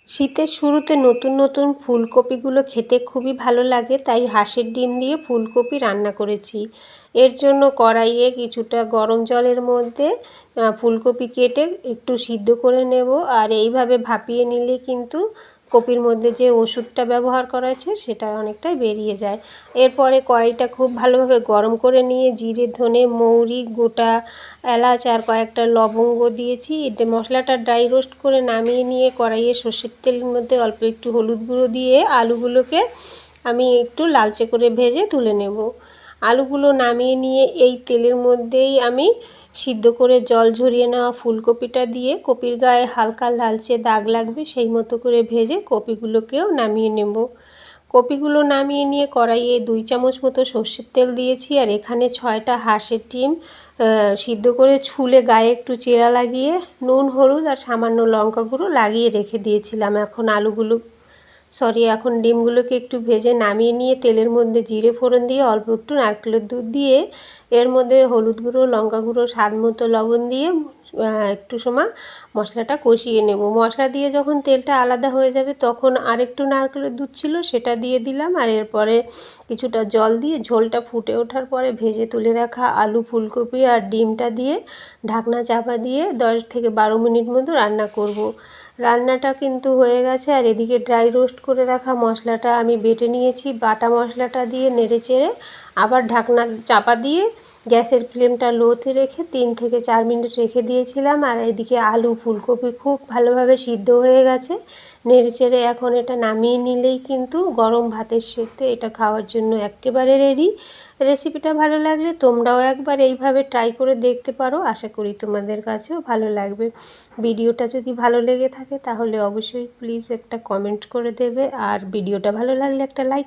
শীতের শুরুতে নতুন নতুন ফুলকপিগুলো খেতে খুবই ভালো লাগে, তাই হাঁসের ডিম দিয়ে ফুলকপি রান্না করেছি। এর জন্য কড়াইয়ে কিছুটা গরম জলের মধ্যে ফুলকপি কেটে একটু সিদ্ধ করে নেব। আর এইভাবে ভাপিয়ে নিলে কিন্তু কপির মধ্যে যে ওষুধটা ব্যবহার করা আছে সেটা অনেকটাই বেরিয়ে যায়। এরপরে কড়াইটা খুব ভালোভাবে গরম করে নিয়ে জিরে, ধনে, মৌরি, গোটা এলাচ আর কয়েকটা লবঙ্গ দিয়েছি। এটা মশলাটা ড্রাই রোস্ট করে নামিয়ে নিয়ে কড়াইয়ে সর্ষের তেলের মধ্যে অল্প একটু হলুদ গুঁড়ো দিয়ে আলুগুলোকে আমি একটু লালচে করে ভেজে তুলে নেব। আলুগুলো নামিয়ে নিয়ে এই তেলের মধ্যেই আমি সিদ্ধ করে জল ঝরিয়ে নেওয়া ফুলকপিটা দিয়ে কপির গায়ে হালকা লালচে দাগ লাগবে সেই মতো করে ভেজে কপিগুলোকেও নামিয়ে নেব। কপিগুলো নামিয়ে নিয়ে কড়াইয়ে 2 চামচ মতো সর্ষের তেল দিয়েছি। আর এখানে 6টা হাঁসের ডিম সিদ্ধ করে ছুলে গায়ে একটু চেরা লাগিয়ে নুন, হলুদ আর সামান্য লঙ্কা গুঁড়ো লাগিয়ে রেখে দিয়েছিলাম। এখন ডিমগুলোকে একটু ভেজে নামিয়ে নিয়ে তেলের মধ্যে জিরে ফোড়ন দিয়ে অল্প একটু নারকেলের দুধ দিয়ে এর মধ্যে হলুদ গুঁড়ো, লঙ্কা গুঁড়ো, স্বাদ মতো লবণ দিয়ে একটু সময় মশলাটা কষিয়ে নেব। মশলা দিয়ে যখন তেলটা আলাদা হয়ে যাবে তখন আরেকটু নারকেলের দুধ ছিল সেটা দিয়ে দিলাম। আর এরপরে কিছুটা জল দিয়ে ঝোলটা ফুটে ওঠার পরে ভেজে তুলে রাখা আলু, ফুলকপি আর ডিমটা দিয়ে ঢাকনা চাপা দিয়ে 10 থেকে 12 মিনিট মতো রান্না করব। রান্নাটা কিন্তু হয়ে গেছে। আর এদিকে ড্রাই রোস্ট করে রাখা মশলাটা আমি বেটে নিয়েছি। বাটা মশলাটা দিয়ে নেড়ে চেড়ে আবার ঢাকনা চাপা দিয়ে গ্যাসের ফ্লেমটা লোতে রেখে 3 থেকে 4 মিনিট রেখে দিয়েছিলাম। আর এদিকে আলু, ফুলকপি খুব ভালোভাবে সিদ্ধ হয়ে গেছে। নেড়ে চেড়ে এখন এটা নামিয়ে নিলেই কিন্তু গরম ভাতের সাথে এটা খাওয়ার জন্য একেবারে রেডি। রেসিপিটা ভালো লাগলে তোমরাও একবার এইভাবে ট্রাই করে দেখতে পারো। আশা করি তোমাদের কাছেও ভালো লাগবে। ভিডিওটা যদি ভালো লেগে থাকে তাহলে অবশ্যই প্লিজ একটা কমেন্ট করে দেবে। আর ভিডিওটা ভালো লাগলে একটা লাইক